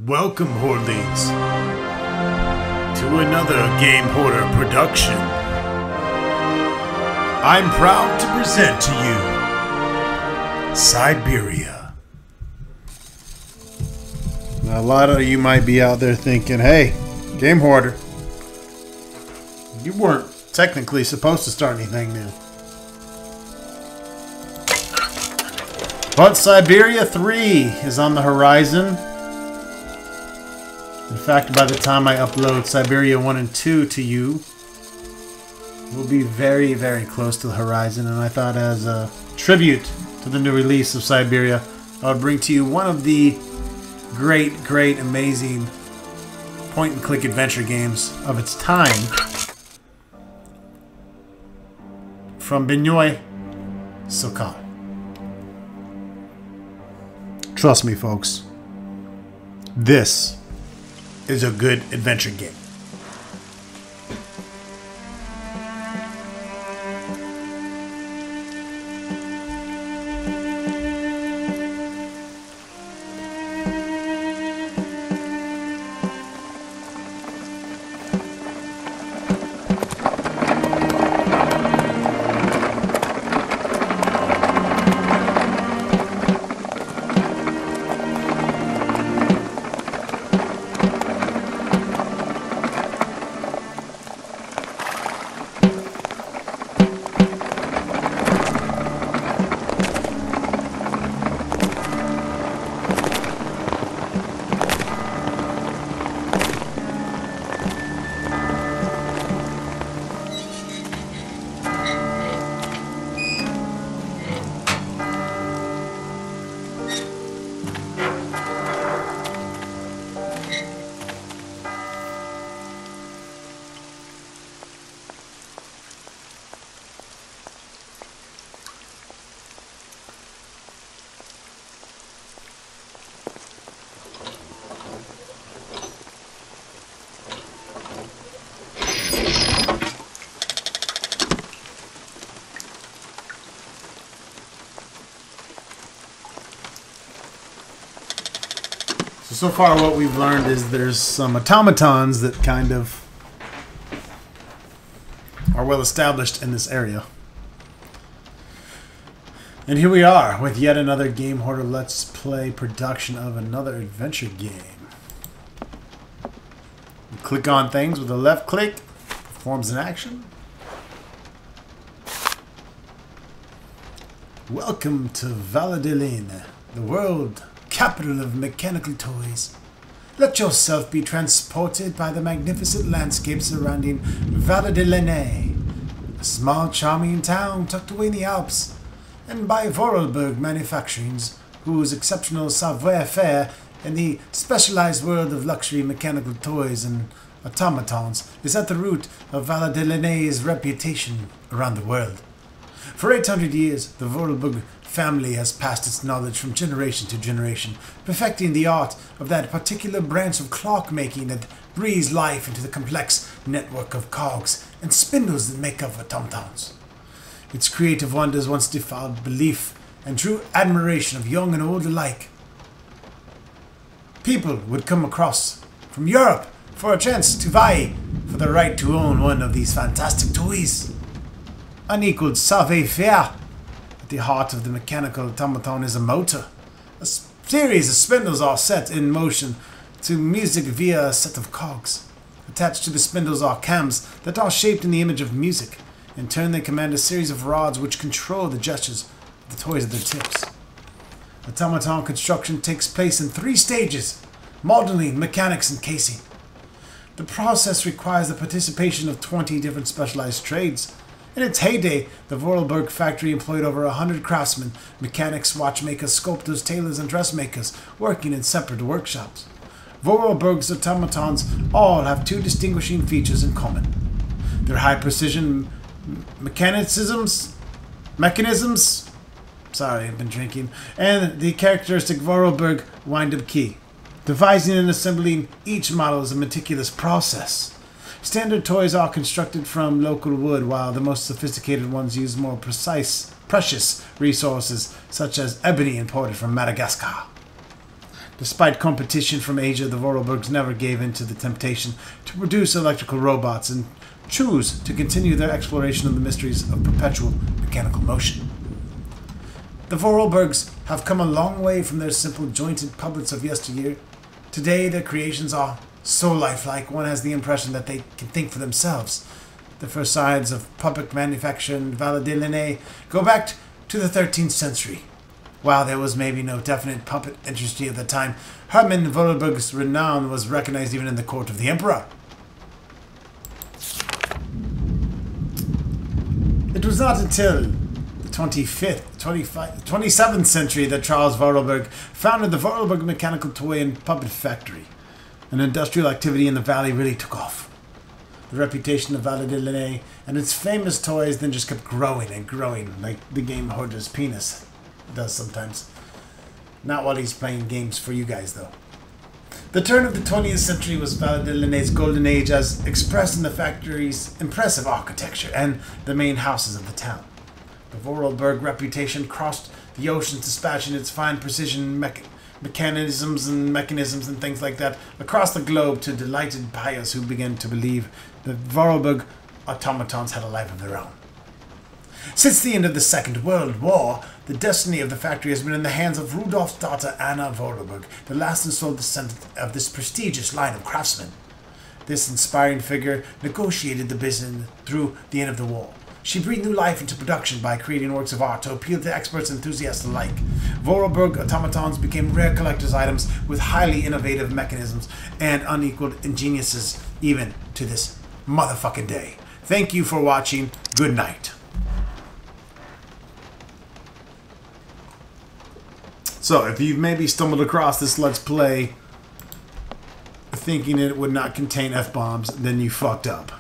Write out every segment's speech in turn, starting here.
Welcome, Hordlings, to another GameHorder production. I'm proud to present to you Syberia. Now, a lot of you might be out there thinking, hey, GameHorder, you weren't technically supposed to start anything new. But Syberia 3 is on the horizon. In fact, by the time I upload Syberia 1 and 2 to you, we'll be very, very close to the horizon. And I thought as a tribute to the new release of Syberia, I would bring to you one of the great, amazing point-and-click adventure games of its time. From Benoit Sokan. Trust me, folks. This is a good adventure game. So far what we've learned is there's some automatons that kind of are well established in this area. And here we are with yet another GameHorder Let's Play production of another adventure game. You click on things with a left click, performs an action. Welcome to Valadilene, the world capital of mechanical toys. Let yourself be transported by the magnificent landscape surrounding Valadilene, a small charming town tucked away in the Alps, and by Vorarlberg Manufacturings, whose exceptional savoir-faire in the specialized world of luxury mechanical toys and automatons is at the root of Valadilene's reputation around the world. For 800 years, the Vorarlberg family has passed its knowledge from generation to generation, perfecting the art of that particular branch of clock-making that breathes life into the complex network of cogs and spindles that make up automatons. Its creative wonders once defied belief and drew admiration of young and old alike. People would come across from Europe for a chance to vie for the right to own one of these fantastic toys. Unequaled savoir-faire. At the heart of the mechanical automaton is a motor. A series of spindles are set in motion to music via a set of cogs. Attached to the spindles are cams that are shaped in the image of music. In turn, they command a series of rods which control the gestures of the toys at their tips. Automaton construction takes place in 3 stages: modeling, mechanics, and casing. The process requires the participation of 20 different specialized trades. In its heyday, the Vorarlberg factory employed over 100 craftsmen, mechanics, watchmakers, sculptors, tailors, and dressmakers, working in separate workshops. Vorarlberg's automatons all have 2 distinguishing features in common: their high-precision mechanisms, sorry, I've been drinking, and the characteristic Vorarlberg wind-up key. Devising and assembling each model is a meticulous process. Standard toys are constructed from local wood, while the most sophisticated ones use more precious resources, such as ebony imported from Madagascar. Despite competition from Asia, the Vorarlbergs never gave in to the temptation to produce electrical robots and choose to continue their exploration of the mysteries of perpetual mechanical motion. The Vorarlbergs have come a long way from their simple jointed puppets of yesteryear. Today, their creations are so lifelike, one has the impression that they can think for themselves. The first signs of puppet manufacture in Valadilene go back to the 13th century. While there was maybe no definite puppet industry at the time, Hermann Vorarlberg's renown was recognized even in the court of the emperor. It was not until the 27th century that Charles Vorarlberg founded the Vorarlberg Mechanical Toy and Puppet Factory. An industrial activity in the valley really took off. The reputation of Valadilene and its famous toys then just kept growing and growing, like the GameHorder's penis does sometimes. Not while he's playing games for you guys, though. The turn of the 20th century was Valadilene's golden age as expressed in the factory's impressive architecture and the main houses of the town. The Vorarlberg reputation crossed the oceans, dispatching its fine precision mechanisms and things like that across the globe to delighted buyers who began to believe that Vorarlberg automatons had a life of their own. Since the end of the Second World War, the destiny of the factory has been in the hands of Rudolf's daughter Anna Vorarlberg, the last and sole descendant of this prestigious line of craftsmen. This inspiring figure negotiated the business through the end of the war. She breathed new life into production by creating works of art to appeal to experts and enthusiasts alike. Vorarlberg automatons became rare collector's items with highly innovative mechanisms and unequaled ingeniouses even to this motherfucking day. Thank you for watching. Good night. So, if you've maybe stumbled across this Let's Play thinking it would not contain F-bombs, then you fucked up.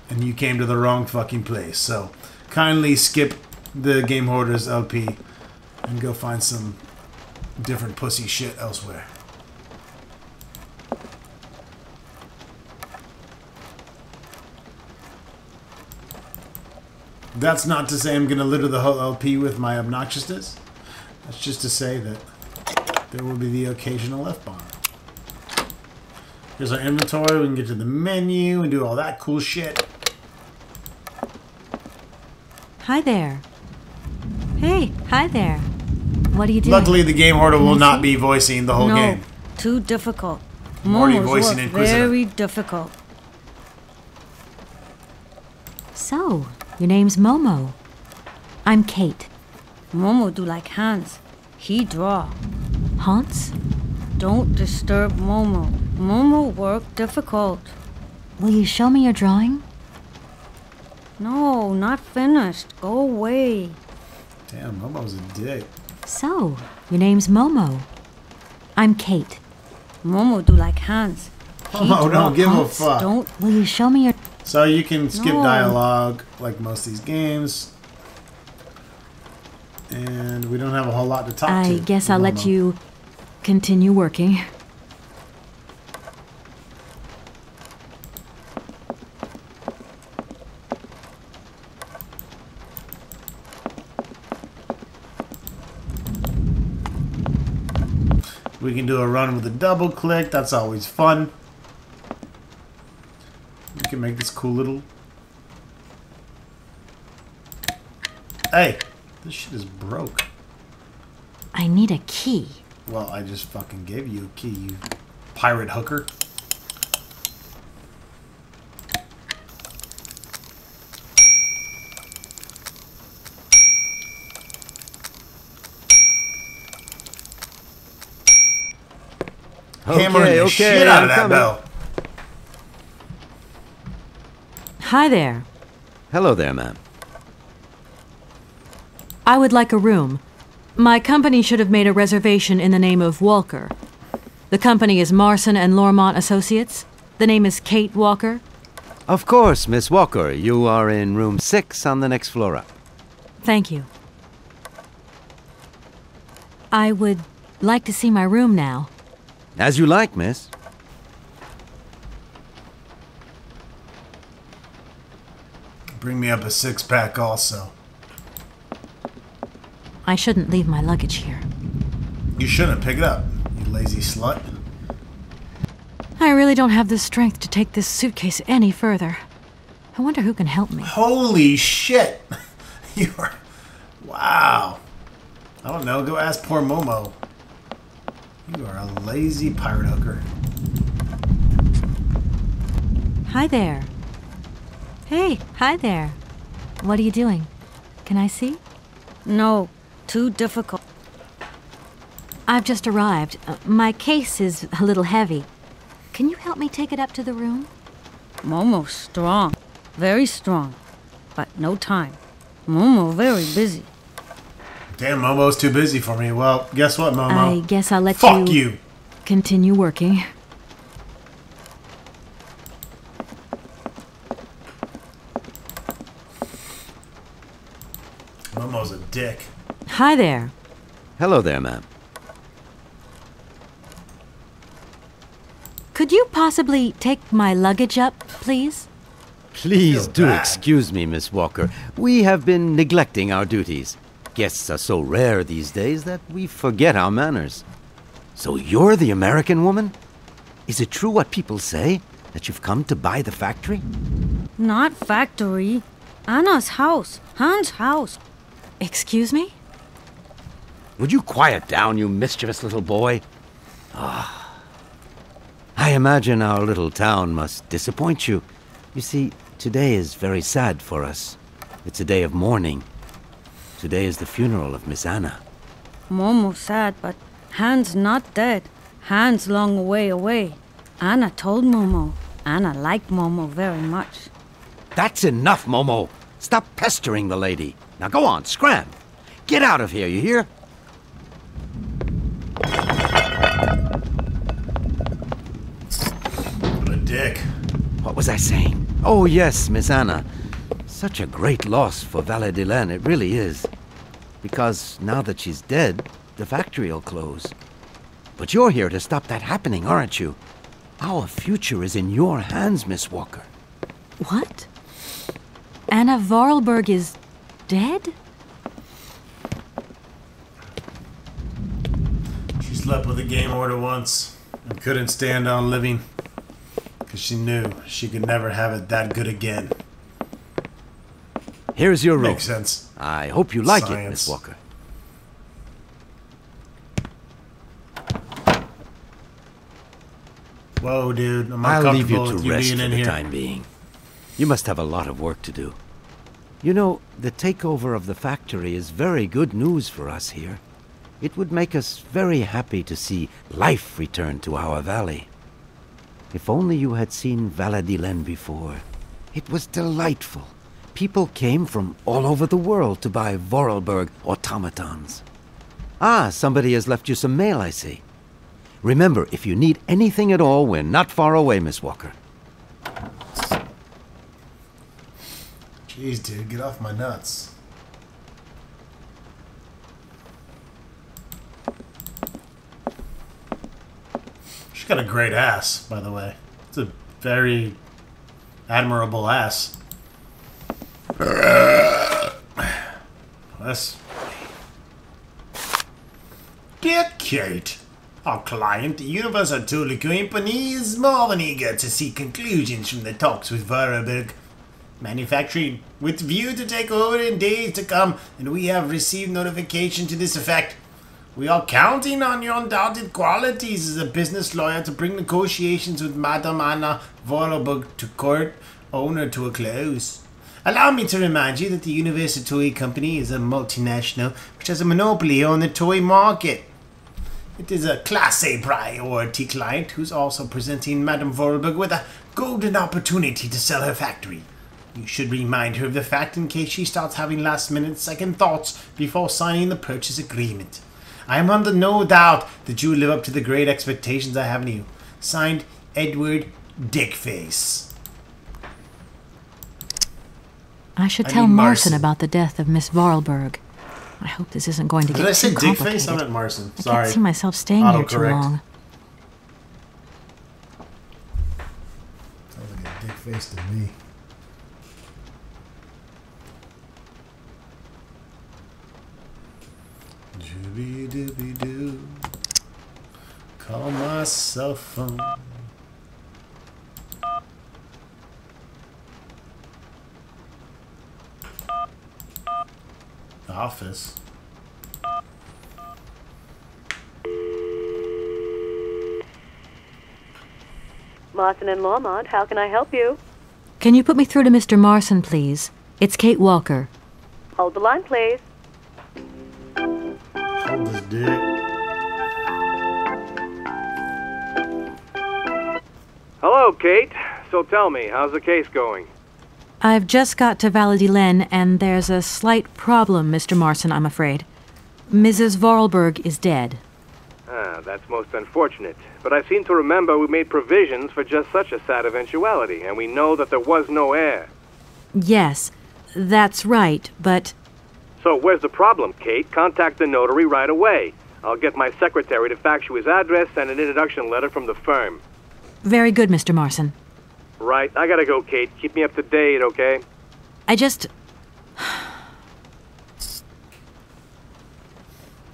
And you came to the wrong fucking place. So, kindly skip the GameHorder's LP and go find some different pussy shit elsewhere. That's not to say I'm going to litter the whole LP with my obnoxiousness. That's just to say that there will be the occasional F-bomb. Here's our inventory. We can get to the menu and do all that cool shit. Hi there. Hey, hi there. What are you doing? Luckily, the GameHorder will not be voicing the whole game. No, too difficult. Morty Momo's voicing work Inquisitor. very difficult. So, your name's Momo. I'm Kate. Momo do like Hans. He draw. Hans? Don't disturb Momo. Momo work difficult. Will you show me your drawing? No, not finished. Go away. Damn, Momo's a dick. So, your name's Momo. I'm Kate. Momo do like Hans. He Momo draw. don't give a Hans fuck. Don't. Will you show me your... So you can skip No. dialogue like most of these games. And we don't have a whole lot to talk to. I guess I'll let Momo. you continue working. We can do a run with a double click. That's always fun. We can make this cool little... Hey! This shit is broke. I need a key. Well, I just fucking gave you a key, you pirate hooker. Hammering the shit out of that bell. Hi there. Hello there, ma'am. I would like a room. My company should have made a reservation in the name of Walker. The company is Marson and Lormont Associates. The name is Kate Walker. Of course, Miss Walker. You are in room 6 on the next floor up. Thank you. I would like to see my room now. As you like, miss. Bring me up a six-pack also. I shouldn't leave my luggage here. You shouldn't pick it up, you lazy slut. I really don't have the strength to take this suitcase any further. I wonder who can help me. Holy shit! You are... Wow. I don't know, go ask poor Momo. You are a lazy pirate hooker. Hi there. Hey, hi there. What are you doing? Can I see? No, too difficult. I've just arrived. My case is a little heavy. Can you help me take it up to the room? Momo's strong, very strong, but no time. Momo very busy. Damn, Momo's too busy for me. Well, guess what, Momo? I guess I'll let Fuck you! Continue working. Momo's a dick. Hi there. Hello there, ma'am. Could you possibly take my luggage up, please? Please Feel do bad. excuse me, Miss Walker. We have been neglecting our duties. Guests are so rare these days that we forget our manners. So you're the American woman? Is it true what people say, that you've come to buy the factory? Not factory. Anna's house. Hans' house. Excuse me? Would you quiet down, you mischievous little boy? I imagine our little town must disappoint you. You see, today is very sad for us. It's a day of mourning. Today is the funeral of Miss Anna. Momo sad, but Hans not dead. Hans long way away. Anna told Momo. Anna liked Momo very much. That's enough, Momo. Stop pestering the lady. Now go on, scram. Get out of here, you hear? What a dick. What was I saying? Oh, yes, Miss Anna. Such a great loss for Valadilene, it really is. Because now that she's dead, the factory'll close. But you're here to stop that happening, aren't you? Our future is in your hands, Miss Walker. What? Anna Vorarlberg is dead? She slept with a GameHorder once and couldn't stand on living because she knew she could never have it that good again. Here's your room. Makes sense. I hope you like it, Science. Miss Walker. Whoa, dude. I'm I'll leave you uncomfortable to with you rest being for in the here. time being. You must have a lot of work to do. You know, the takeover of the factory is very good news for us here. It would make us very happy to see life return to our valley. If only you had seen Valadilene before. It was delightful. People came from all over the world to buy Vorarlberg automatons. Ah, somebody has left you some mail, I see. Remember, if you need anything at all, we're not far away, Miss Walker. Jeez, dude, get off my nuts. She's got a great ass, by the way. It's a very admirable ass. That's... Dear Kate, our client, the Universal Tool Company, is more than eager to see conclusions from the talks with Vorarlberg Manufacturing, with view to take over in days to come, and we have received notification to this effect. We are counting on your undoubted qualities as a business lawyer to bring negotiations with Madame Anna Vorarlberg to court owner to a close. Allow me to remind you that the Universal Toy Company is a multinational which has a monopoly on the toy market. It is a Class A priority client who's also presenting Madame Vorarlberg with a golden opportunity to sell her factory. You should remind her of the fact in case she starts having last-minute second thoughts before signing the purchase agreement. I am under no doubt that you will live up to the great expectations I have in you. Signed, Edward Dickface. I should I tell mean Marson Marson. about the death of Miss Vorarlberg. I hope this isn't going to Did get I say too Dickface? complicated. I meant Marson. I Sorry. can't see myself staying here too Autocorrect. long. Sounds like a Dickface to me. Dooby-dooby-doo. Call my cell phone. The office. Marson and Lormont, how can I help you? Can you put me through to Mr. Marson, please? It's Kate Walker. Hold the line, please. Hold his dick. Hello, Kate. So tell me, how's the case going? I've just got to Valadilene, and there's a slight problem, Mr. Marson, I'm afraid. Mrs. Vorarlberg is dead. Ah, that's most unfortunate. But I seem to remember we made provisions for just such a sad eventuality, and we know that there was no heir. Yes, that's right, but... So where's the problem, Kate? Contact the notary right away. I'll get my secretary to fax you his address and an introduction letter from the firm. Very good, Mr. Marson. Right, I gotta go, Kate. Keep me up to date, okay? I just...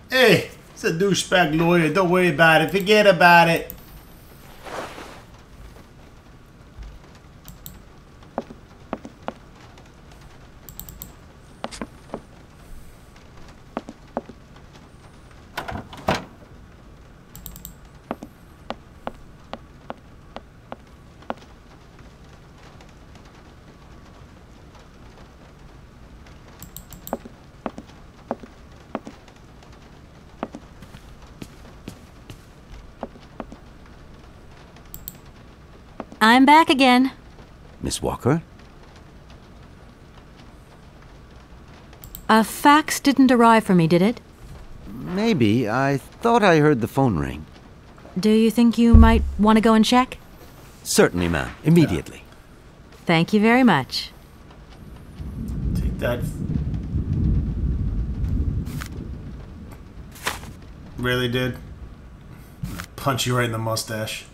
Hey, it's a douchebag lawyer. Don't worry about it. Forget about it. I'm back again. Miss Walker? A fax didn't arrive for me, did it? Maybe. I thought I heard the phone ring. Do you think you might want to go and check? Certainly, ma'am. Immediately. Thank you very much. Take that. Really, dude? Punch you right in the mustache.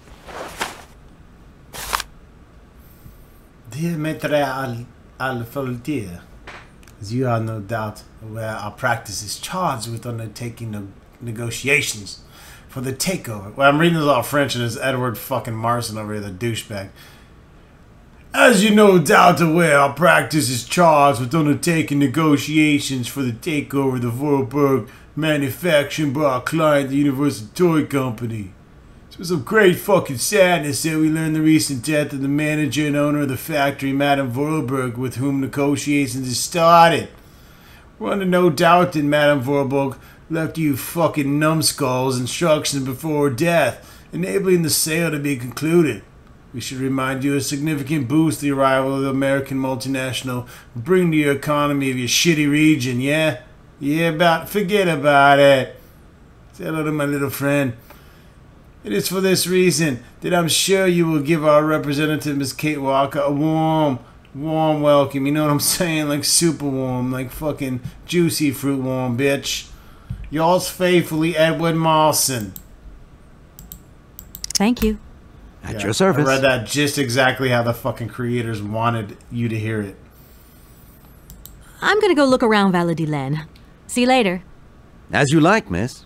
Dear Maitre Alfoltier, as you are no doubt aware, our practice is charged with undertaking negotiations for the takeover. Well, I'm reading this all French and it's Edward fucking Marson over here, the douchebag. As you no doubt aware, our practice is charged with undertaking negotiations for the takeover of the Vorarlberg manufacturing by our client, the Universal Toy Company. It was of great fucking sadness that we learned the recent death of the manager and owner of the factory, Madame Vorarlberg, with whom negotiations had started. We're under no doubt that Madame Vorarlberg left you fucking numbskulls instructions before her death, enabling the sale to be concluded. We should remind you a significant boost the arrival of the American multinational will bring to your economy of your shitty region, yeah? Forget about it. Say hello to my little friend. It is for this reason that I'm sure you will give our representative, Miss Kate Walker, a warm welcome. You know what I'm saying? Like super warm, like fucking juicy fruit warm, bitch. Yours faithfully, Edward Marson. Thank you. At your service. I read that just exactly how the fucking creators wanted you to hear it. I'm gonna go look around Valadilene. See you later. As you like, miss.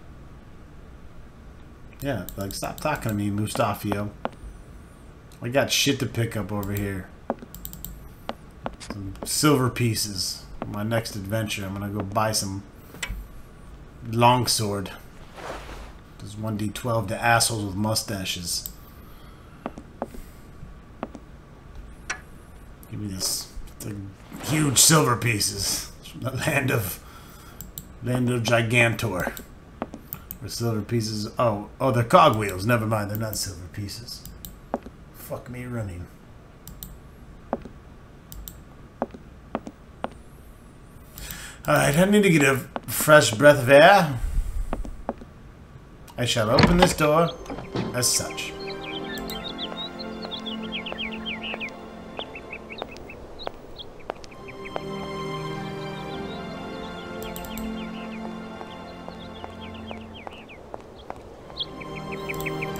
Yeah, like, stop talking to me, Mustafio. I got shit to pick up over here. Some silver pieces. My next adventure, I'm gonna go buy some longsword. There's 1d12 to assholes with mustaches. Give me this. The huge silver pieces. From the land of Gigantor. Or silver pieces. Oh, they're cogwheels. Never mind, they're not silver pieces. Fuck me running. Alright, I need to get a fresh breath of air. I shall open this door as such.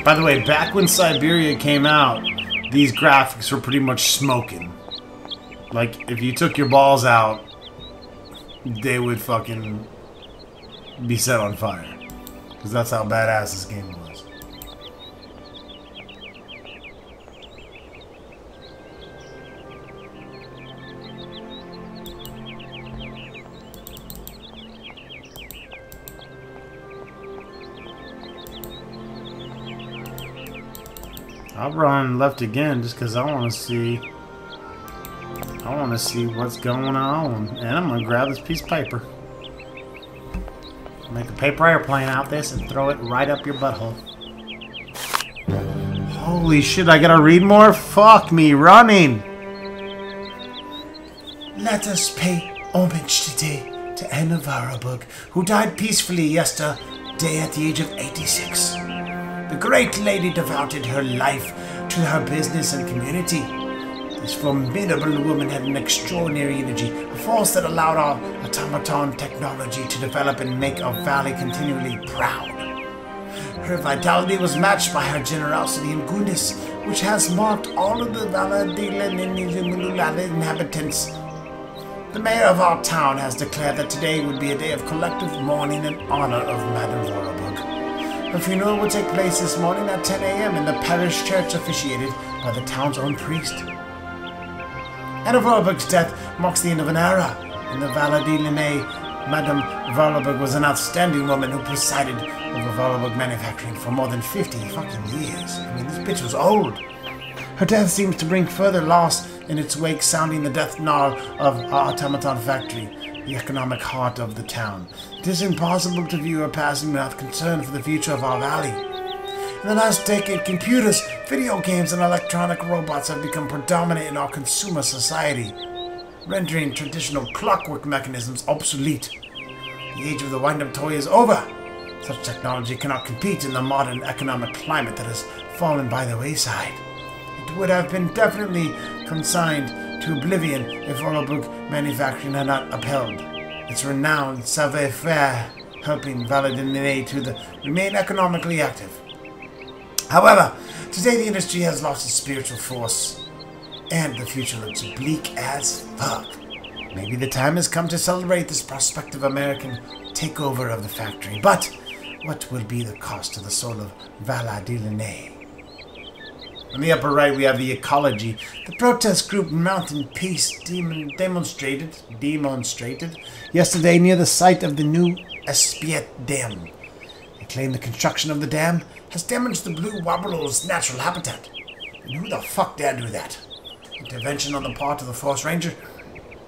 By the way, back when Syberia came out, these graphics were pretty much smoking. Like, if you took your balls out, they would fucking be set on fire. Because that's how badass this game was. I'll run left again just because I want to see. I want to see what's going on, and I'm gonna grab this piece of paper. Make a paper airplane out this and throw it right up your butthole. Holy shit! I gotta read more. Fuck me, running. Let us pay homage today to Anna Varabug, who died peacefully yesterday at the age of 86. The great lady devoted her life to her business and community. This formidable woman had an extraordinary energy, a force that allowed our automaton technology to develop and make our valley continually proud. Her vitality was matched by her generosity and goodness, which has marked all of the Valadilene inhabitants. The mayor of our town has declared that today would be a day of collective mourning in honor of Madame Vorabug. Her funeral will take place this morning at 10 a.m. in the parish church officiated by the town's own priest. Anna Vorabug's death marks the end of an era in the Valadilene. Madame Vorabug was an outstanding woman who presided over Vorabug manufacturing for more than 50 fucking years. I mean, this bitch was old. Her death seems to bring further loss in its wake, sounding the death knell of our automaton factory, the economic heart of the town. It is impossible to view her passing without concern for the future of our valley. In the last decade, computers, video games, and electronic robots have become predominant in our consumer society, rendering traditional clockwork mechanisms obsolete. The age of the wind-up toy is over. Such technology cannot compete in the modern economic climate that has fallen by the wayside. It would have been definitely consigned to oblivion if Vorabug manufacturing had not upheld its renowned savoir-faire, helping Valadilene to remain economically active. However, today the industry has lost its spiritual force, and the future looks bleak as fuck. Maybe the time has come to celebrate this prospective American takeover of the factory, but what will be the cost to the soul of Valadilene? On the upper right, we have the ecology. The protest group Mountain Peace demonstrated yesterday near the site of the new Espiet Dam. They claim the construction of the dam has damaged the blue warbler's natural habitat. And who the fuck dare do that? Intervention on the part of the Forest Ranger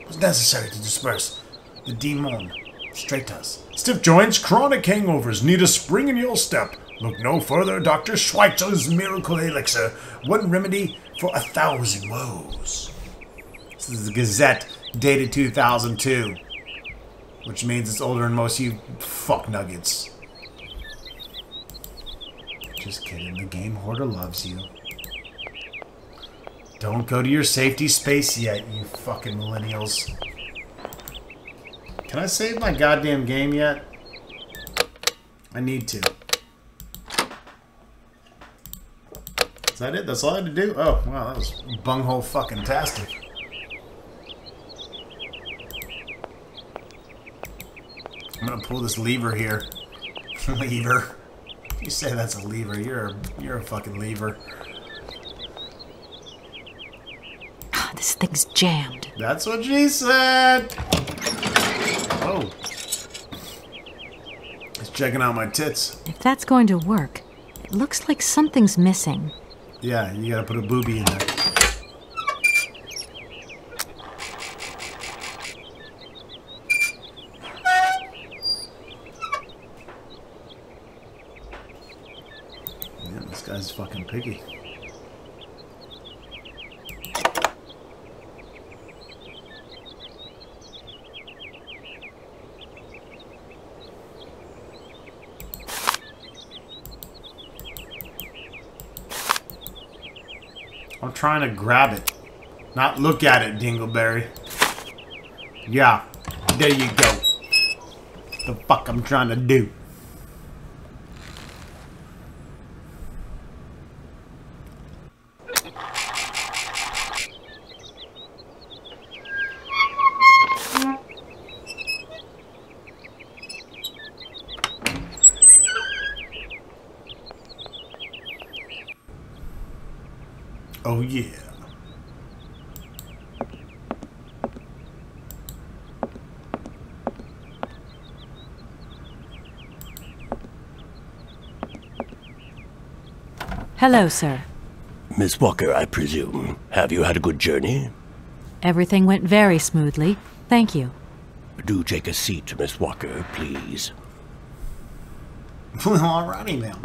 was necessary to disperse the demon stratus. Stiff joints, chronic hangovers, need a spring in your step. Look no further, Dr. Schweitzer's miracle elixir. One remedy for 1,000 woes. This is the Gazette, dated 2002. Which means it's older than most of you fuck nuggets. Just kidding, the GameHorder loves you. Don't go to your safety space yet, you fucking millennials. Can I save my goddamn game yet? I need to. Is that it? That's all I had to do? Oh, wow, that was bunghole fucking tastic. I'm gonna pull this lever here. Lever. You say that's a lever, you're a fucking lever. This thing's jammed. That's what she said! Oh. Just checking out my tits. If that's going to work, it looks like something's missing. Yeah, you gotta put a boobie in there. Yeah, this guy's fucking picky. I'm trying to grab it, not look at it, Dingleberry. Yeah, there you go. The fuck I'm trying to do. Oh yeah. Hello, sir. Miss Walker, I presume. Have you had a good journey? Everything went very smoothly. Thank you. Do take a seat, Miss Walker, please. Alrighty now.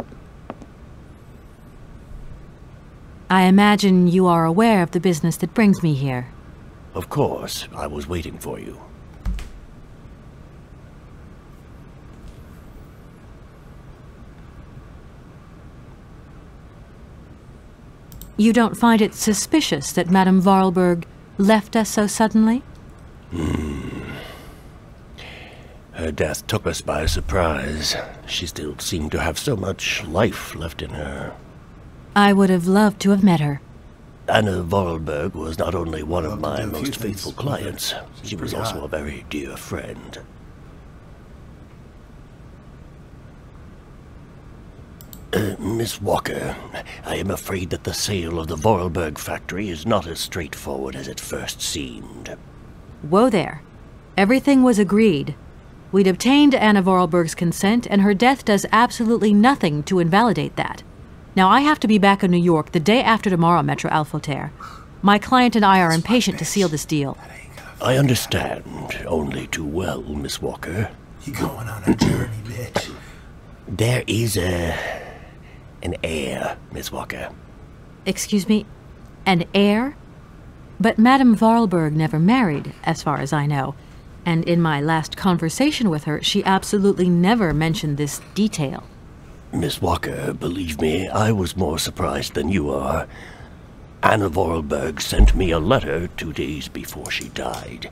I imagine you are aware of the business that brings me here. Of course, I was waiting for you. You don't find it suspicious that Madame Vorarlberg left us so suddenly? Her death took us by surprise. She still seemed to have so much life left in her. I would have loved to have met her. Anna Vorarlberg was not only one of my do a few most things. faithful clients, she was pretty also hot. a very dear friend. Miss Walker, I am afraid that the sale of the Vorarlberg factory is not as straightforward as it first seemed. Whoa there. Everything was agreed. We'd obtained Anna Vorarlberg's consent, and her death does absolutely nothing to invalidate that. Now, I have to be back in New York the day after tomorrow, Metro Alphoter. My client and I are impatient to seal this deal. I understand only too well, Miss Walker. You going on a journey, bitch. There is an heir, Miss Walker. Excuse me? An heir? But Madame Vorarlberg never married, as far as I know. And in my last conversation with her, she absolutely never mentioned this detail. Miss Walker, believe me, I was more surprised than you are. Anna Vorarlberg sent me a letter 2 days before she died.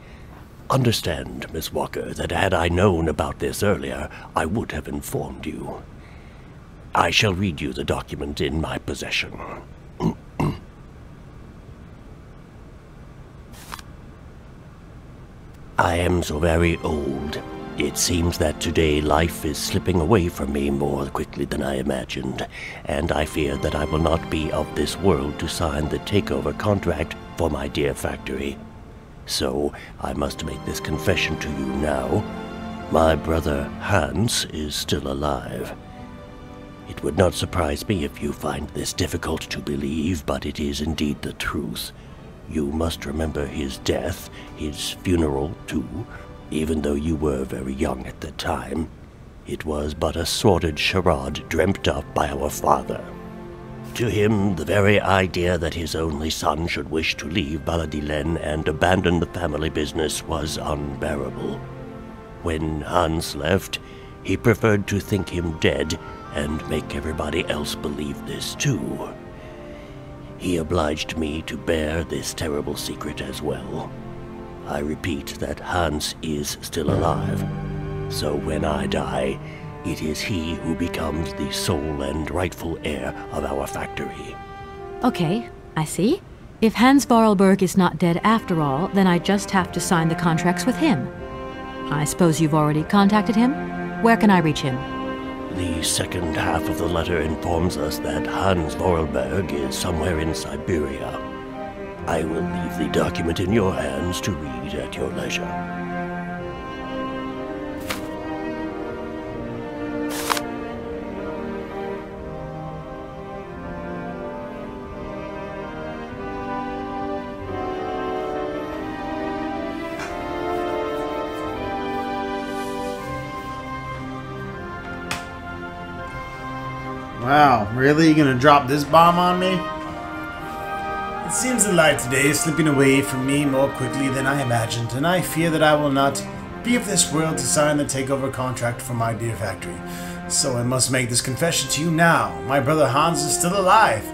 Understand, Miss Walker, that had I known about this earlier, I would have informed you. I shall read you the document in my possession. I am so very old. It seems that today life is slipping away from me more quickly than I imagined, and I fear that I will not be of this world to sign the takeover contract for my dear factory. So I must make this confession to you now. My brother Hans is still alive. It would not surprise me if you find this difficult to believe, but it is indeed the truth. You must remember his death, his funeral too. Even though you were very young at the time, it was but a sordid charade dreamt up by our father. To him, the very idea that his only son should wish to leave Valadilene and abandon the family business was unbearable. When Hans left, he preferred to think him dead and make everybody else believe this too. He obliged me to bear this terrible secret as well. I repeat that Hans is still alive, so when I die, it is he who becomes the sole and rightful heir of our factory. Okay, I see. If Hans Vorarlberg is not dead after all, then I just have to sign the contracts with him. I suppose you've already contacted him? Where can I reach him? The second half of the letter informs us that Hans Vorarlberg is somewhere in Syberia. I will leave the document in your hands to read at your leisure. Wow, really? You gonna drop this bomb on me? It seems the light today is slipping away from me more quickly than I imagined, and I fear that I will not be of this world to sign the takeover contract for my dear factory. So I must make this confession to you now. My brother Hans is still alive.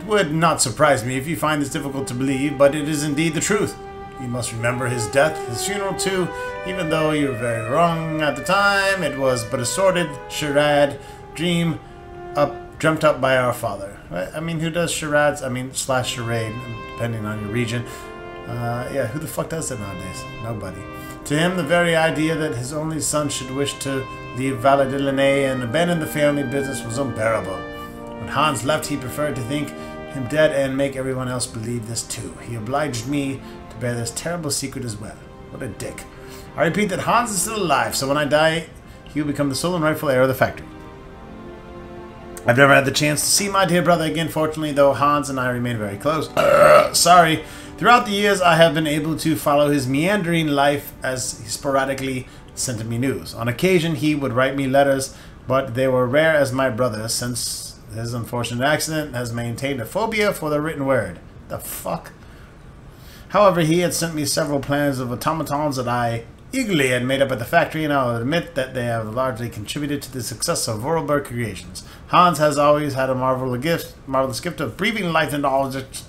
It would not surprise me if you find this difficult to believe, but it is indeed the truth. You must remember his death, his funeral too, even though you were very wrong at the time. It was but a sordid charade dream dreamt up by our father. I mean, who does charades? I mean, slash charade, depending on your region. Yeah, who the fuck does that nowadays? Nobody. To him, the very idea that his only son should wish to leave Valadilene and abandon the family business was unbearable. When Hans left, he preferred to think him dead and make everyone else believe this too. He obliged me to bear this terrible secret as well. What a dick. I repeat that Hans is still alive, so when I die, he will become the sole and rightful heir of the factory. I've never had the chance to see my dear brother again, fortunately, though Hans and I remain very close. Sorry. Throughout the years, I have been able to follow his meandering life as he sporadically sent me news. On occasion, he would write me letters, but they were rare as my brother, since his unfortunate accident, has maintained a phobia for the written word. The fuck? However, he had sent me several plans of automatons that I eagerly had made up at the factory, and I'll admit that they have largely contributed to the success of Vorarlberg creations. Hans has always had a marvelous gift of breathing life into objects,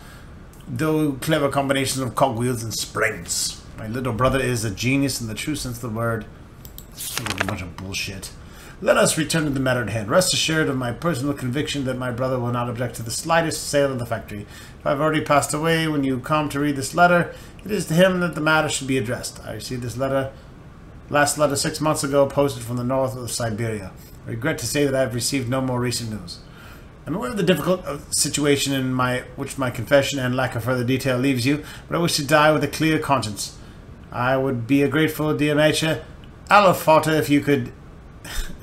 though clever combinations of cogwheels and springs. My little brother is a genius in the true sense of the word. It's a bunch of bullshit. Let us return to the matter at hand. Rest assured of my personal conviction that my brother will not object to the slightest sale of the factory. If I have already passed away when you come to read this letter, it is to him that the matter should be addressed. I received this last letter 6 months ago, posted from the north of Syberia. I regret to say that I have received no more recent news. I'm aware of the difficult situation in which my confession and lack of further detail leaves you, but I wish to die with a clear conscience. I would be a grateful, dear Major Alafata, if you could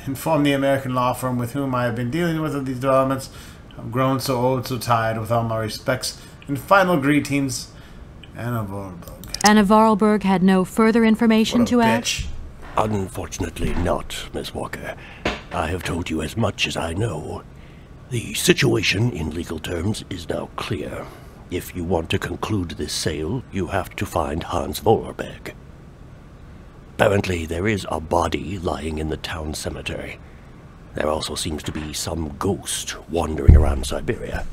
inform the American law firm with whom I have been dealing with of these developments. I've grown so old, so tired, with all my respects and final greetings, Anna Vorarlberg. Anna Vorarlberg had no further information What a to add? bitch. Unfortunately not, Miss Walker. I have told you as much as I know. The situation, in legal terms, is now clear. If you want to conclude this sale, you have to find Hans Vorarlberg. Apparently, there is a body lying in the town cemetery. There also seems to be some ghost wandering around Syberia.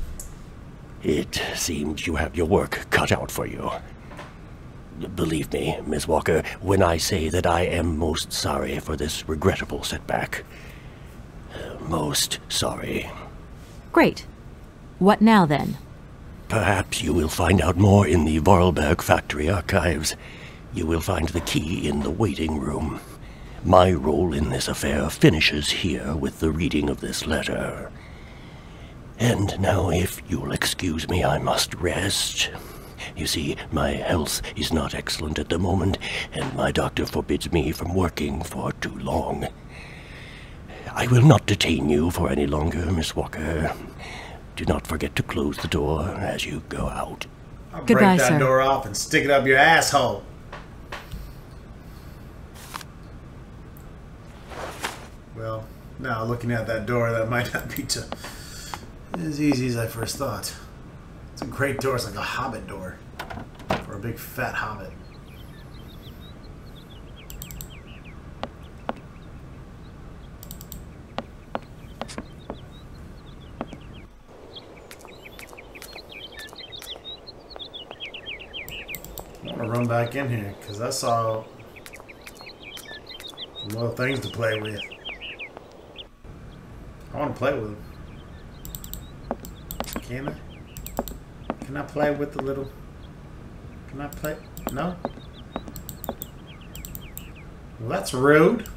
It seems you have your work cut out for you. Believe me, Miss Walker, when I say that I am most sorry for this regrettable setback. Most sorry. Great. What now, then? Perhaps you will find out more in the Vorarlberg factory archives. You will find the key in the waiting room. My role in this affair finishes here with the reading of this letter. And now, if you'll excuse me, I must rest. You see, my health is not excellent at the moment, and my doctor forbids me from working for too long. I will not detain you for any longer, Miss Walker. Do not forget to close the door as you go out. I'll Goodbye, break that sir. door off and stick it up your asshole. Well, now looking at that door, that might not be as easy as I first thought. It's a great door. It's like a hobbit door for a big fat hobbit. I want to run back in here because I saw some little things to play with. I want to play with them. Can I? Can I play with the little... Can I play? No? Well, that's rude.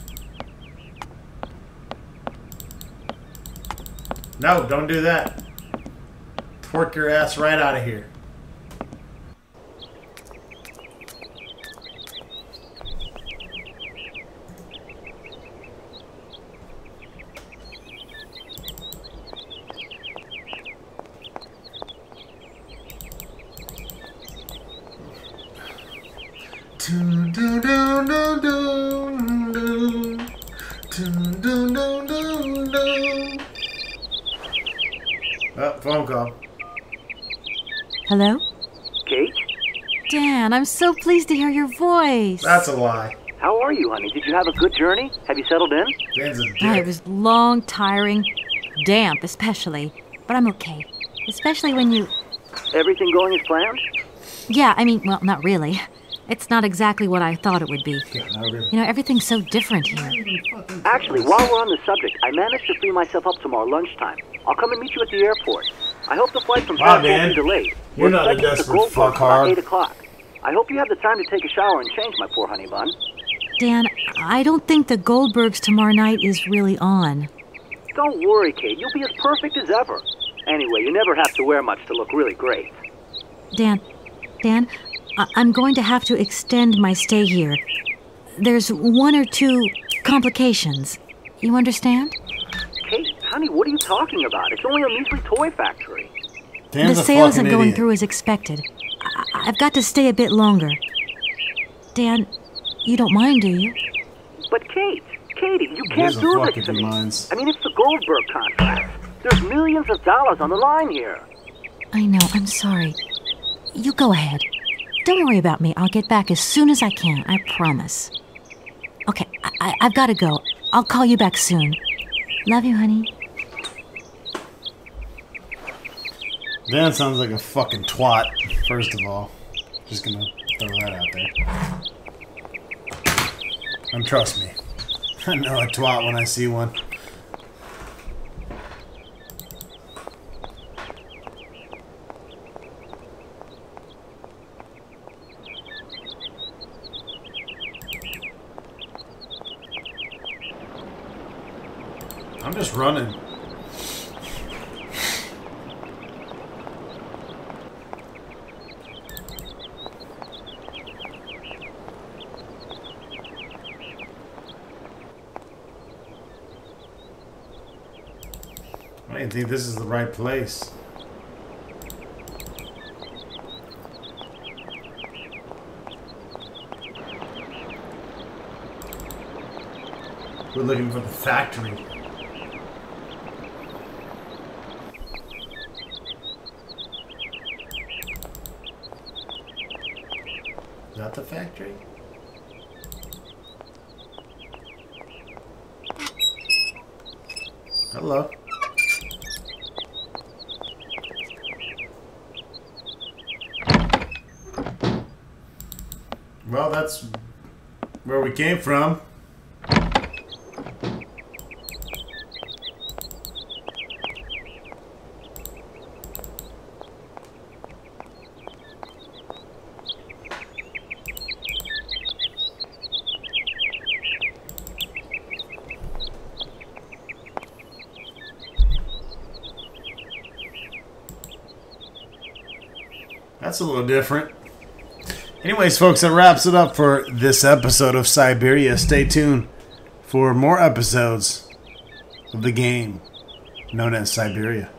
No, don't do that. Twerk your ass right out of here. Oh, phone call. Hello? Kate? Dan, I'm so pleased to hear your voice. That's a lie. How are you, honey? Did you have a good journey? Have you settled in? Dan's a It dick. was long, tiring, damp especially, but I'm okay. Especially when you... Everything going as planned? Yeah, I mean, well, not really. It's not exactly what I thought it would be. Yeah, no, really. You know, everything's so different here. Actually, while we're on the subject, I managed to free myself up tomorrow lunchtime. I'll come and meet you at the airport. I hope the flight from Wow, Paris won't man. be delayed. You're We're not a expecting the desperate Goldberg fuckhard. about 8 o'clock. I hope you have the time to take a shower and change, my poor honey bun. Dan, I don't think the Goldbergs tomorrow night is really on. Don't worry, Kate. You'll be as perfect as ever. Anyway, you never have to wear much to look really great. Dan, I'm going to have to extend my stay here. There's 1 or 2 complications. You understand? Kate, Honey, what are you talking about? It's only a measly toy factory. Dan's The a sale fucking isn't going idiot. through as expected. I've got to stay a bit longer. Dan, you don't mind, do you? But Katie, you He can't doesn't do fuck this if to he me. minds. I mean, it's the Goldberg contract. There's millions of dollars on the line here. I know, I'm sorry. You go ahead. Don't worry about me. I'll get back as soon as I can, I promise. Okay, I've got to go. I'll call you back soon. Love you, honey. Dan sounds like a fucking twat, first of all. Just gonna throw that out there. And trust me, I know a twat when I see one. I'm just running. I don't think this is the right place. We're looking for the factory. Is that the factory? Hello. Well, that's where we came from. That's a little different. Anyways, folks, that wraps it up for this episode of Syberia. Stay tuned for more episodes of the game known as Syberia.